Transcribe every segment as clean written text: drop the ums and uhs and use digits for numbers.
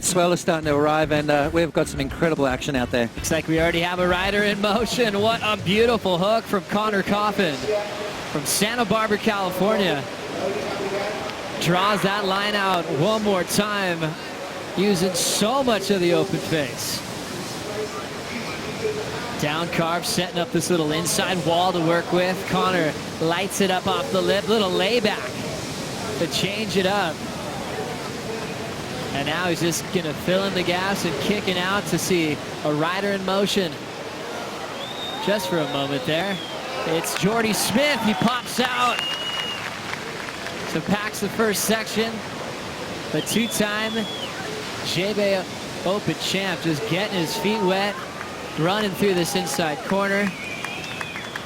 swell is starting to arrive, and we've got some incredible action out there. Looks like we already have a rider in motion. What a beautiful hook from Coffin from Santa Barbara, California. Draws that line out one more time, using so much of the open face. Down carve, setting up this little inside wall to work with. Connor lights it up off the lip, little layback to change it up. And now he's just gonna fill in the gas and kicking out to see a rider in motion. Just for a moment there. It's Jordy Smith, he pops out. So packs the first section. The two-time jbay Open champ just getting his feet wet, running through this inside corner.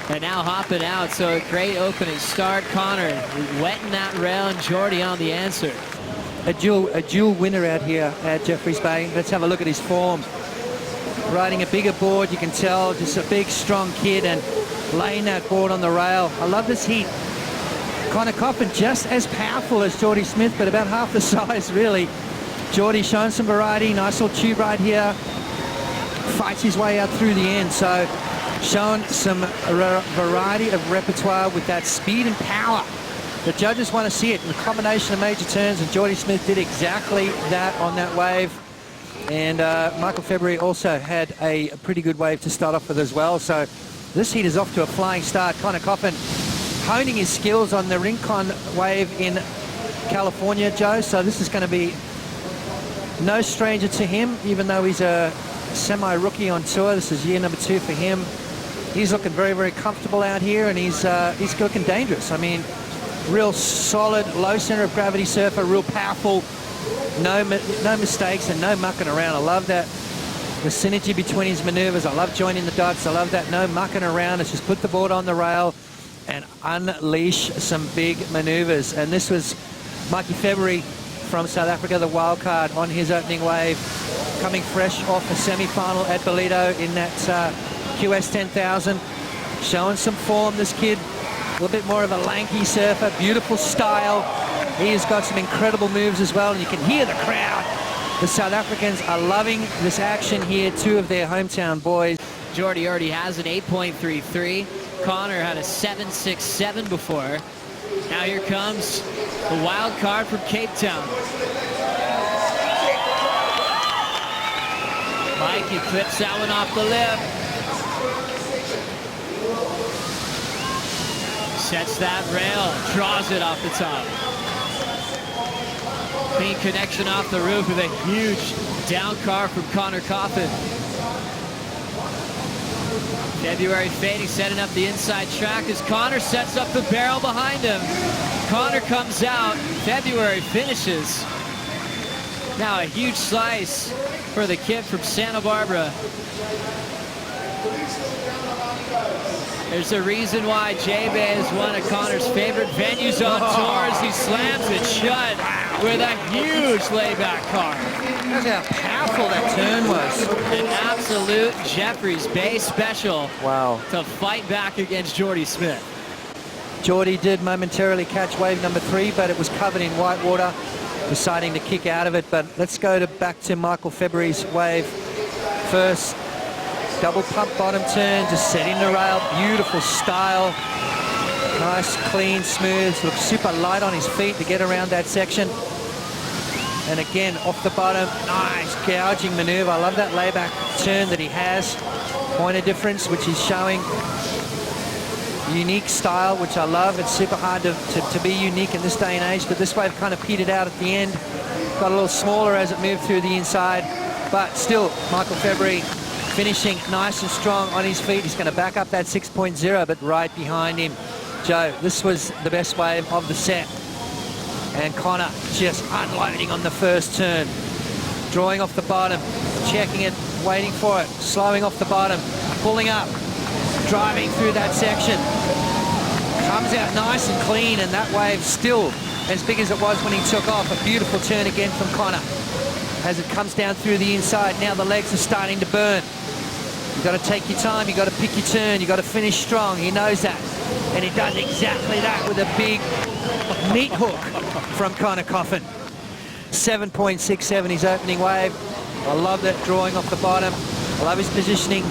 And now hopping out, so a great opening start. Connor wetting that rail and Jordy on the answer. A dual winner out here at Jeffreys Bay. Let's have a look at his form. Riding a bigger board, you can tell, just a big, strong kid, and laying that board on the rail. I love this heat. Coffin just as powerful as Jordy Smith, but about half the size, really. Jordy showing some variety, nice little tube right here. Fights his way out through the end, so showing some variety of repertoire with that speed and power. The judges want to see it in the combination of major turns, and Jordy Smith did exactly that on that wave. And Mikey February also had a pretty good wave to start off with as well. So this heat is off to a flying start. Coffin honing his skills on the Rincon wave in California, Joe. So this is going to be no stranger to him, even though he's a semi-rookie on tour. This is year number 2 for him. He's looking very, very comfortable out here, and he's looking dangerous. I mean, real solid, low center of gravity surfer, real powerful, no mistakes and no mucking around. I love that, the synergy between his maneuvers. I love joining the dots. I love that no mucking around. It's just put the board on the rail and unleash some big maneuvers. And this was Mikey February from South Africa, the wild card on his opening wave, coming fresh off a semi-final at Bolito in that QS 10,000. Showing some form, this kid. A little bit more of a lanky surfer, beautiful style. He has got some incredible moves as well, and you can hear the crowd. The South Africans are loving this action here, 2 of their hometown boys. Jordy already has an 8.33. Connor had a 7.67 before. Now here comes the wild card from Cape Town. Mikey clips that one off the lip. Sets that rail, draws it off the top. Clean connection off the roof with a huge down car from Coffin. February fading, setting up the inside track as Connor sets up the barrel behind him. Connor comes out, February finishes. Now a huge slice for the kid from Santa Barbara. There's a reason why jbay is one of Connor's favorite venues on tours. He slams it shut with a huge layback car. That's how powerful that turn was. An absolute Jeffreys Bay special. Wow. To fight back against Jordy Smith. Jordy did momentarily catch wave number 3, but it was covered in white water, deciding to kick out of it. But let's go back to Mikey February's wave first. Double pump bottom turn, just setting the rail, beautiful style. Nice, clean, smooth, looks super light on his feet to get around that section. And again, off the bottom, nice gouging maneuver. I love that layback turn that he has. Point of difference, which he's showing. Unique style, which I love. It's super hard to be unique in this day and age, but this wave kind of petered out at the end. Got a little smaller as it moved through the inside, but still, Mikey February finishing nice and strong on his feet. He's going to back up that 6.0, but right behind him. Joe, this was the best wave of the set. And Connor just unloading on the first turn. Drawing off the bottom, checking it, waiting for it, slowing off the bottom, pulling up, driving through that section. Comes out nice and clean, and that wave still as big as it was when he took off. A beautiful turn again from Connor. As it comes down through the inside, now the legs are starting to burn. You've got to take your time, you've got to pick your turn, you've got to finish strong. He knows that. And he does exactly that with a big meat hook from Coffin. 7.67 his opening wave. I love that drawing off the bottom. I love his positioning.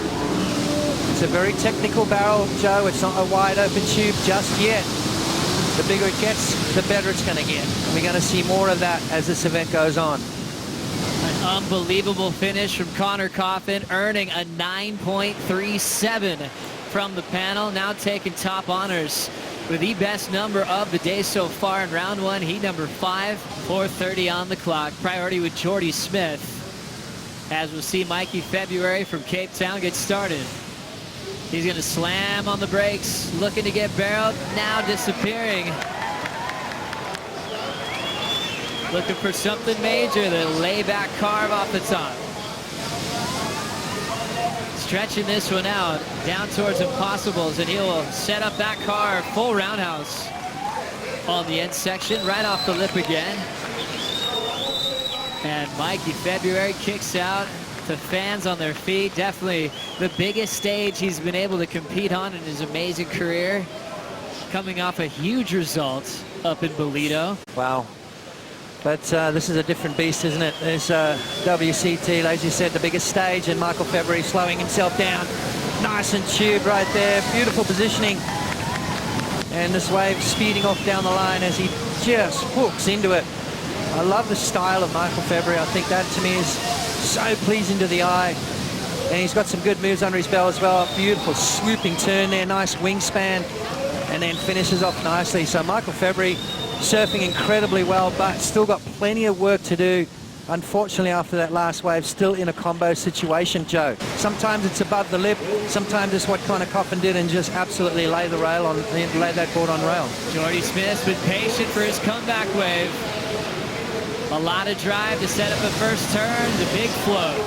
It's a very technical barrel, Joe. It's not a wide open tube just yet. The bigger it gets, the better it's going to get. And we're going to see more of that as this event goes on. An unbelievable finish from Connor Coffin, earning a 9.37 from the panel. Now taking top honors with the best number of the day so far in round one. Heat number 5, 4:30 on the clock. Priority with Jordy Smith. As we'll see Mikey February from Cape Town get started. He's going to slam on the brakes, looking to get barreled, now disappearing. Looking for something major, the layback carve off the top. Stretching this one out, down towards impossibles, and he'll set up that carve, full roundhouse on the end section, right off the lip again. And Mikey February kicks out to fans on their feet. Definitely the biggest stage he's been able to compete on in his amazing career. Coming off a huge result up in Bolito. Wow. But this is a different beast, isn't it? There's WCT, as you said, the biggest stage, and Michael February slowing himself down. Nice and tube right there. Beautiful positioning. And this wave speeding off down the line as he just hooks into it. I love the style of Michael February. I think that to me is so pleasing to the eye. And he's got some good moves under his belt as well. Beautiful swooping turn there, nice wingspan, and then finishes off nicely. So Michael February surfing incredibly well, but still got plenty of work to do. Unfortunately, after that last wave, still in a combo situation, Joe. Sometimes it's above the lip, sometimes it's what Connor Coffin did and just absolutely lay the rail on, lay that board on rail. Jordy Smith been patient for his comeback wave. A lot of drive to set up the first turn, the big float.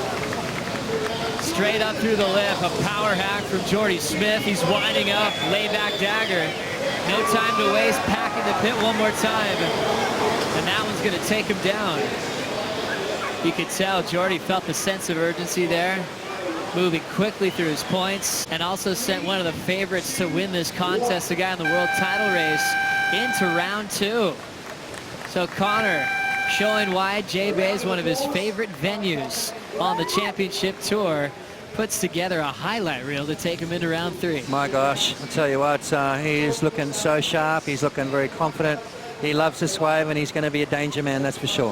Straight up through the lip, a power hack from Jordy Smith. He's winding up, layback dagger. No time to waste, packing the pit one more time. And that one's gonna take him down. You could tell Jordy felt the sense of urgency there, moving quickly through his points, and also sent one of the favorites to win this contest, the guy in the world title race, into round 2. So Connor showing why jbay is one of his favorite venues on the championship tour, puts together a highlight reel to take him into round 3. My gosh, I'll tell you what, he is looking so sharp. He's looking very confident. He loves this wave, and he's going to be a danger man, that's for sure.